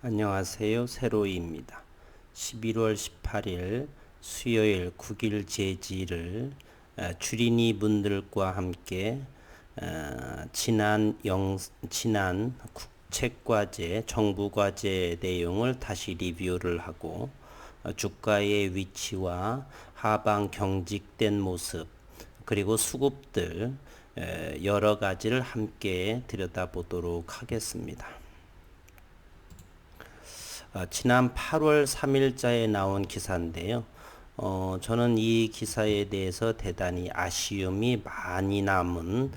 안녕하세요. 세로이입니다. 11월 18일 수요일 국일 제지를 주린이 분들과 함께 지난 국책과제, 정부과제 내용을 다시 리뷰를 하고 주가의 위치와 하방 경직된 모습 그리고 수급들 여러 가지를 함께 들여다보도록 하겠습니다. 지난 8월 3일자에 나온 기사인데요. 저는 이 기사에 대해서 대단히 아쉬움이 많이 남은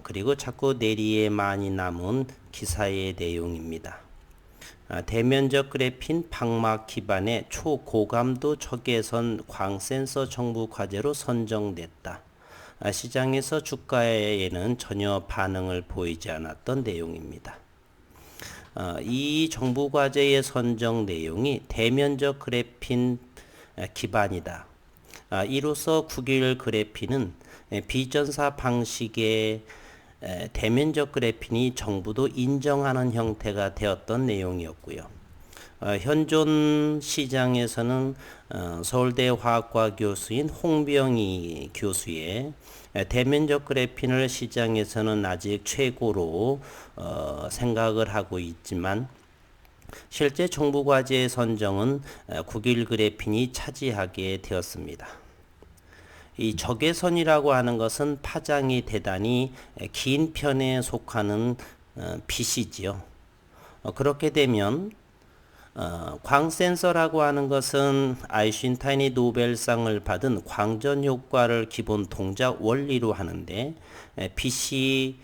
그리고 자꾸 내리에 많이 남은 기사의 내용입니다. 대면적 그래핀 방막 기반의 초고감도 적외선 광센서 정부 과제로 선정됐다. 시장에서 주가에는 전혀 반응을 보이지 않았던 내용입니다. 이 정부 과제의 선정 내용이 대면적 그래핀 기반이다. 이로써 국일 그래핀은 비전사 방식의 대면적 그래핀이 정부도 인정하는 형태가 되었던 내용이었고요. 현존 시장에서는 서울대 화학과 교수인 홍병희 교수의 대면적 그래핀을 시장에서는 아직 최고로 생각을 하고 있지만 실제 정부 과제의 선정은 국일 그래핀이 차지하게 되었습니다. 이 적외선이라고 하는 것은 파장이 대단히 긴 편에 속하는 빛이지요. 그렇게 되면 광센서라고 하는 것은 아인슈타인이 노벨상을 받은 광전 효과를 기본 동작 원리로 하는데 빛이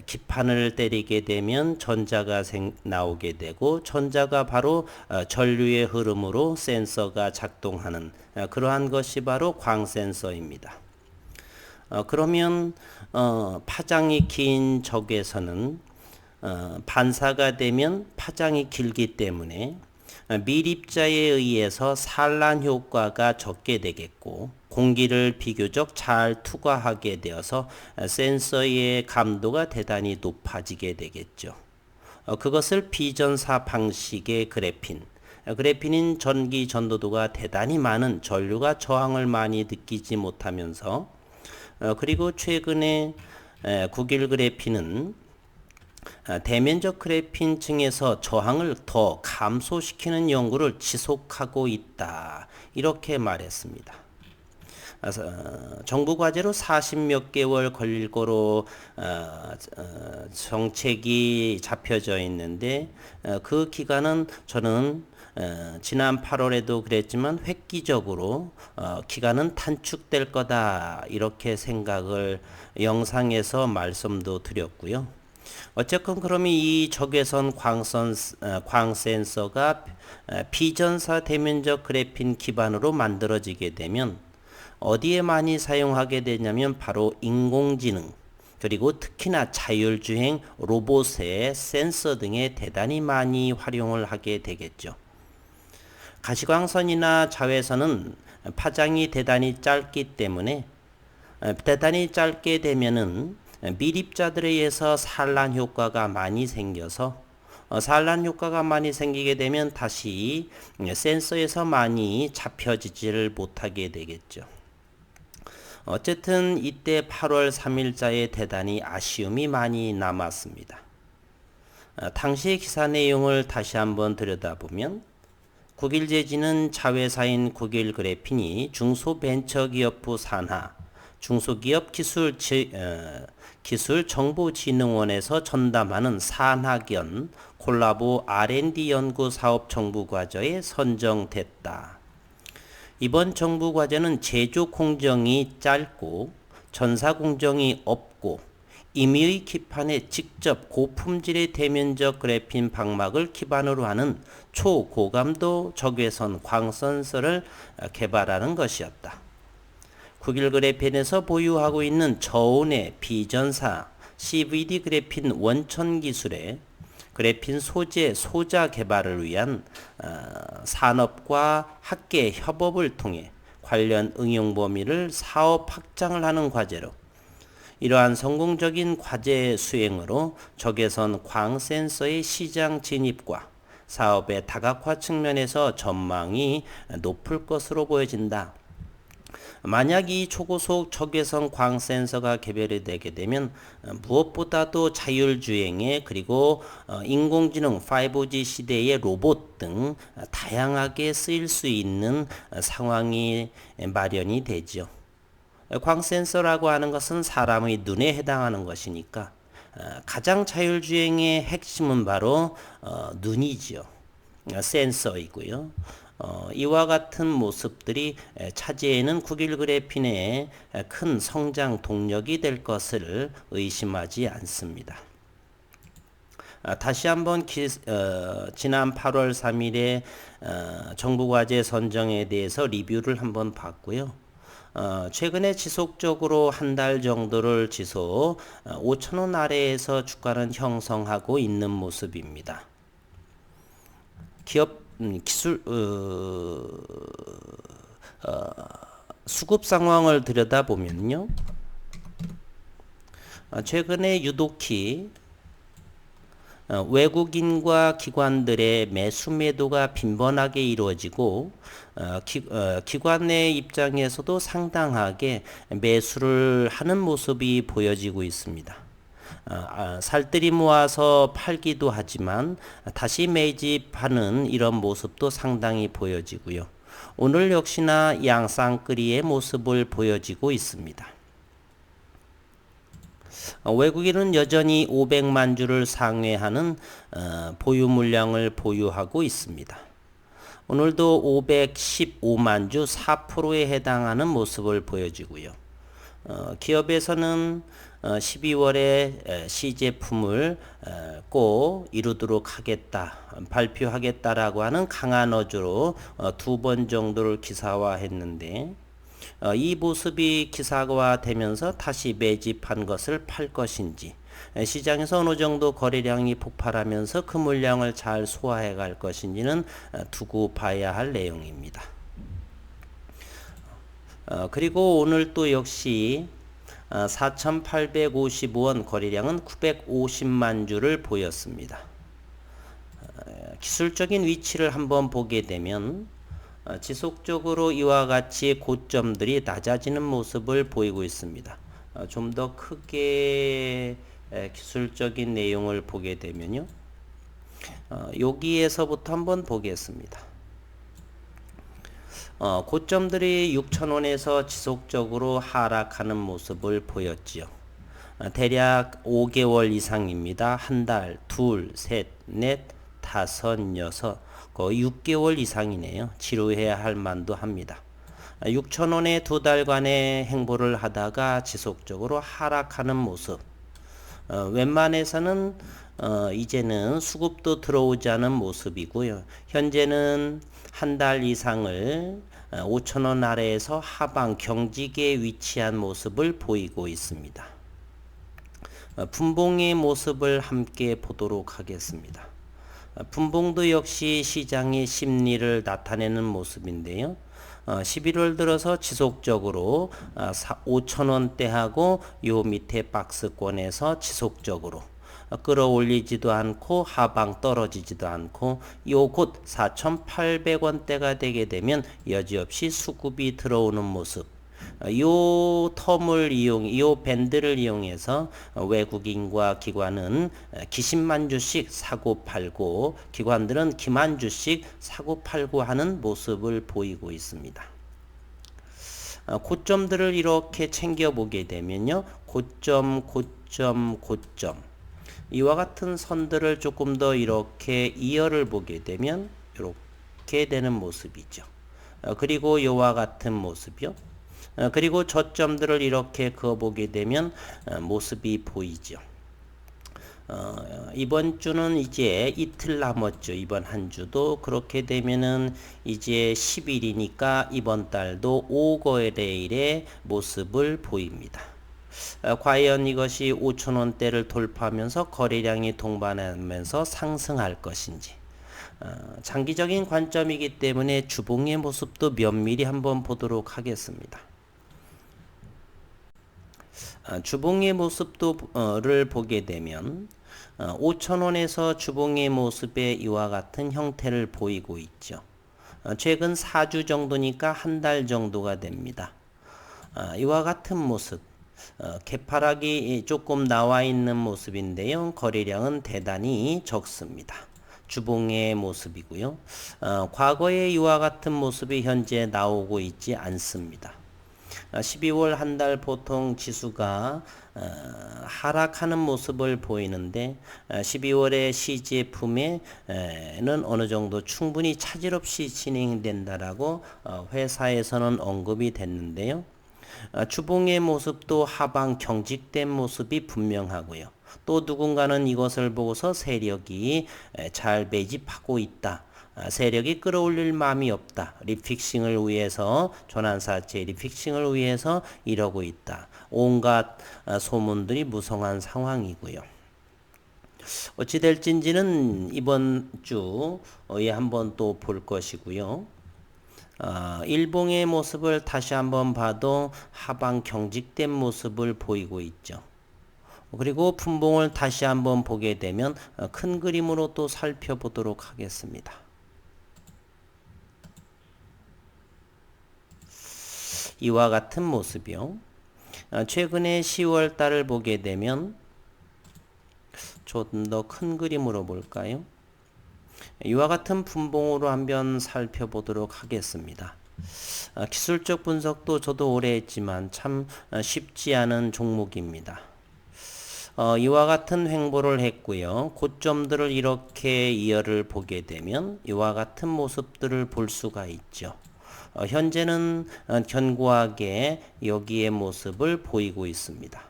기판을 때리게 되면 전자가 나오게 되고 전자가 바로 전류의 흐름으로 센서가 작동하는 그러한 것이 바로 광센서입니다. 그러면 파장이 긴 적외선은 반사가 되면 파장이 길기 때문에 밀입자에 의해서 산란 효과가 적게 되겠고 공기를 비교적 잘 투과하게 되어서 센서의 감도가 대단히 높아지게 되겠죠. 그것을 비전사 방식의 그래핀인 전기 전도도가 대단히 많은 전류가 저항을 많이 느끼지 못하면서 그리고 최근에 국일 그래핀은 대면적 그래핀층에서 저항을 더 감소시키는 연구를 지속하고 있다. 이렇게 말했습니다. 정부 과제로 40몇 개월 걸릴 거로 정책이 잡혀져 있는데 그 기간은 저는 지난 8월에도 그랬지만 획기적으로 기간은 단축될 거다 이렇게 생각을 영상에서 말씀도 드렸고요. 어쨌건 그러면 이 적외선 광센서가 비전사 대면적 그래핀 기반으로 만들어지게 되면 어디에 많이 사용하게 되냐면 바로 인공지능 그리고 특히나 자율주행 로봇의 센서 등에 대단히 많이 활용을 하게 되겠죠. 가시광선이나 자외선은 파장이 대단히 짧기 때문에 대단히 짧게 되면은 밀입자들에 의해서 산란 효과가 많이 생겨서 산란 효과가 많이 생기게 되면 다시 센서에서 많이 잡혀지지를 못하게 되겠죠. 어쨌든 이때 8월 3일자에 대단히 아쉬움이 많이 남았습니다. 당시의 기사 내용을 다시 한번 들여다보면 국일제지는 자회사인 국일 그래핀이 중소벤처기업부 산하 중소기업 기술정보진흥원에서 전담하는 산학연 콜라보 R&D 연구 사업 정부 과제에 선정됐다. 이번 정부 과제는 제조 공정이 짧고 전사 공정이 없고 임의의 기판에 직접 고품질의 대면적 그래핀 방막을 기반으로 하는 초고감도 적외선 광선서를 개발하는 것이었다. 국일 그래핀에서 보유하고 있는 저온의 비전사 CVD 그래핀 원천 기술의 그래핀 소재 소자 개발을 위한 산업과 학계 협업을 통해 관련 응용 범위를 사업 확장을 하는 과제로 이러한 성공적인 과제 수행으로 적외선 광 센서의 시장 진입과 사업의 다각화 측면에서 전망이 높을 것으로 보여진다. 만약 이 초고속 적외선 광 센서가 개발이 되게 되면 무엇보다도 자율주행에 그리고 인공지능 5G 시대의 로봇 등 다양하게 쓰일 수 있는 상황이 마련이 되죠. 광 센서라고 하는 것은 사람의 눈에 해당하는 것이니까 가장 자율주행의 핵심은 바로 눈이지요. 센서이고요. 이와 같은 모습들이 차제에는 9길 그래핀의 큰 성장 동력이 될 것을 의심하지 않습니다. 다시 한번 지난 8월 3일에 정부과제 선정에 대해서 리뷰를 한번 봤고요. 최근에 지속적으로 한 달 정도를 지속 5,000원 아래에서 주가는 형성하고 있는 모습입니다. 기업 기술 수급 상황을 들여다보면요. 최근에 유독히 외국인과 기관들의 매수 매도가 빈번하게 이루어지고 기관의 입장에서도 상당하게 매수를 하는 모습이 보여지고 있습니다. 살뜰히 모아서 팔기도 하지만 다시 매집하는 이런 모습도 상당히 보여지고요. 오늘 역시나 양쌍끌이의 모습을 보여지고 있습니다. 외국인은 여전히 500만 주를 상회하는 보유 물량을 보유하고 있습니다. 오늘도 515만 주 4%에 해당하는 모습을 보여지고요. 기업에서는 12월에 시제품을 꼭 이루도록 하겠다, 발표하겠다라고 하는 강한 어조로 2번 정도를 기사화했는데 이 모습이 기사화되면서 다시 매집한 것을 팔 것인지 시장에서 어느 정도 거래량이 폭발하면서 그 물량을 잘 소화해 갈 것인지는 두고 봐야 할 내용입니다. 그리고 오늘 또 역시 4,855원 거래량은 950만 주를 보였습니다. 기술적인 위치를 한번 보게 되면 지속적으로 이와 같이 고점들이 낮아지는 모습을 보이고 있습니다. 좀 더 크게 기술적인 내용을 보게 되면요. 여기에서부터 한번 보겠습니다. 고점들이 6,000원에서 지속적으로 하락하는 모습을 보였지요. 대략 5개월 이상입니다. 한 달, 둘, 셋, 넷, 다섯, 여섯, 거의 6개월 이상이네요. 지루해야 할 만도 합니다. 6,000원에 두 달간의 행보를 하다가 지속적으로 하락하는 모습. 웬만해서는 이제는 수급도 들어오지 않은 모습이고요. 현재는 한 달 이상을 5,000원 아래에서 하방 경직에 위치한 모습을 보이고 있습니다. 분봉의 모습을 함께 보도록 하겠습니다. 분봉도 역시 시장의 심리를 나타내는 모습인데요. 11월 들어서 지속적으로 5,000원대하고 요 밑에 박스권에서 지속적으로 끌어올리지도 않고 하방 떨어지지도 않고 요 곧 4,800원대가 되게 되면 여지없이 수급이 들어오는 모습. 요 텀을 요 밴드를 이용해서 외국인과 기관은 기십만 주씩 사고 팔고 기관들은 기만 주씩 사고 팔고 하는 모습을 보이고 있습니다. 고점들을 이렇게 챙겨보게 되면요. 고점 이와 같은 선들을 조금 더 이렇게 이어를 보게 되면 이렇게 되는 모습이죠. 그리고 이와 같은 모습이요. 그리고 저점들을 이렇게 그어보게 되면 모습이 보이죠. 이번 주는 이제 이틀 남았죠. 이번 한 주도 그렇게 되면은 이제 10일이니까 이번 달도 5거래일의 모습을 보입니다. 과연 이것이 5,000원대를 돌파하면서 거래량이 동반하면서 상승할 것인지 장기적인 관점이기 때문에 주봉의 모습도 면밀히 한번 보도록 하겠습니다. 주봉의 모습도를 보게 되면 5,000원에서 주봉의 모습에 이와 같은 형태를 보이고 있죠. 최근 4주 정도니까 한 달 정도가 됩니다. 이와 같은 모습, 개파락이 조금 나와 있는 모습인데요. 거래량은 대단히 적습니다. 주봉의 모습이고요. 과거에 이와 같은 모습이 현재 나오고 있지 않습니다. 12월 한 달 보통 지수가 하락하는 모습을 보이는데 12월의 시제품에는 어느 정도 충분히 차질 없이 진행된다라고 회사에서는 언급이 됐는데요. 주봉의 모습도 하방 경직된 모습이 분명하고요. 또 누군가는 이것을 보고서 세력이 잘 매집하고 있다. 세력이 끌어올릴 마음이 없다. 리픽싱을 위해서 전환사채 리픽싱을 위해서 이러고 있다. 온갖 소문들이 무성한 상황이고요. 어찌 될진지는 이번 주에 한번 또 볼 것이고요. 일봉의 모습을 다시 한번 봐도 하방 경직된 모습을 보이고 있죠. 그리고 분봉을 다시 한번 보게 되면 큰 그림으로 또 살펴보도록 하겠습니다. 이와 같은 모습이요. 최근에 10월 달을 보게 되면 좀 더 큰 그림으로 볼까요? 이와 같은 분봉으로 한번 살펴보도록 하겠습니다. 기술적 분석도 저도 오래 했지만 참 쉽지 않은 종목입니다. 이와 같은 횡보를 했고요. 고점들을 이렇게 이어를 보게 되면 이와 같은 모습들을 볼 수가 있죠. 현재는 견고하게 여기에 모습을 보이고 있습니다.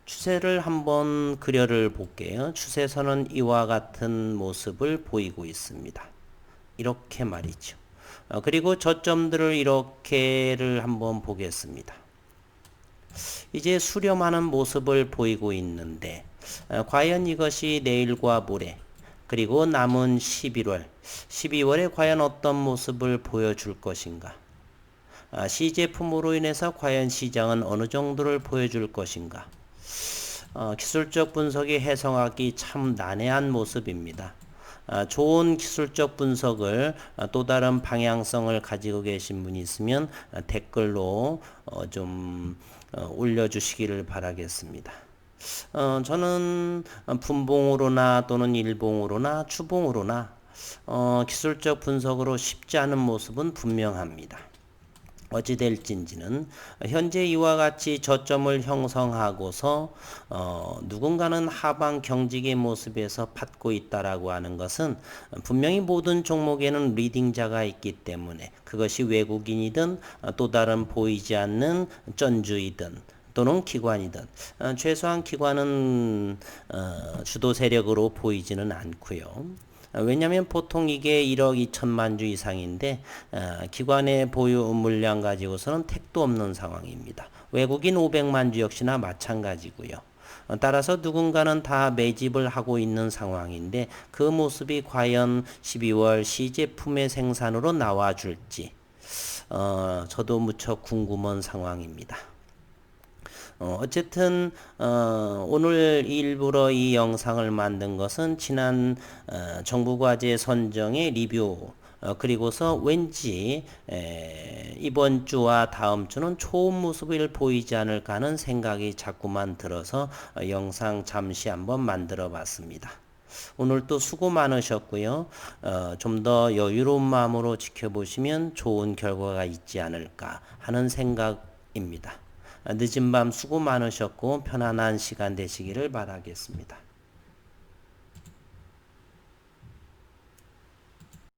추세를 한번 그려를 볼게요. 추세선은 이와 같은 모습을 보이고 있습니다. 이렇게 말이죠. 그리고 저점들을 이렇게를 한번 보겠습니다. 이제 수렴하는 모습을 보이고 있는데 과연 이것이 내일과 모레 그리고 남은 11월, 12월에 과연 어떤 모습을 보여줄 것인가? 시제품으로 인해서 과연 시장은 어느 정도를 보여줄 것인가? 기술적 분석이 해석하기 참 난해한 모습입니다. 좋은 기술적 분석을 또 다른 방향성을 가지고 계신 분이 있으면 댓글로 좀 올려주시기를 바라겠습니다. 저는 분봉으로나 또는 일봉으로나 주봉으로나 기술적 분석으로 쉽지 않은 모습은 분명합니다. 어찌 될진지는 현재 이와 같이 저점을 형성하고서 누군가는 하방 경직의 모습에서 받고 있다라고 하는 것은 분명히 모든 종목에는 리딩자가 있기 때문에 그것이 외국인이든 또 다른 보이지 않는 전주이든 또는 기관이든 최소한 기관은 주도 세력으로 보이지는 않고요. 왜냐하면 보통 이게 1억 2천만 주 이상인데 기관의 보유 물량 가지고서는 택도 없는 상황입니다. 외국인 500만 주 역시나 마찬가지고요. 따라서 누군가는 다 매집을 하고 있는 상황인데 그 모습이 과연 12월 시제품의 생산으로 나와줄지 저도 무척 궁금한 상황입니다. 어쨌든 오늘 일부러 이 영상을 만든 것은 지난 정부과제 선정의 리뷰 그리고서 왠지 이번 주와 다음 주는 좋은 모습을 보이지 않을까 하는 생각이 자꾸만 들어서 영상 잠시 한번 만들어 봤습니다. 오늘 또 수고 많으셨고요. 좀 더 여유로운 마음으로 지켜보시면 좋은 결과가 있지 않을까 하는 생각입니다. 늦은 밤 수고 많으셨고 편안한 시간 되시기를 바라겠습니다.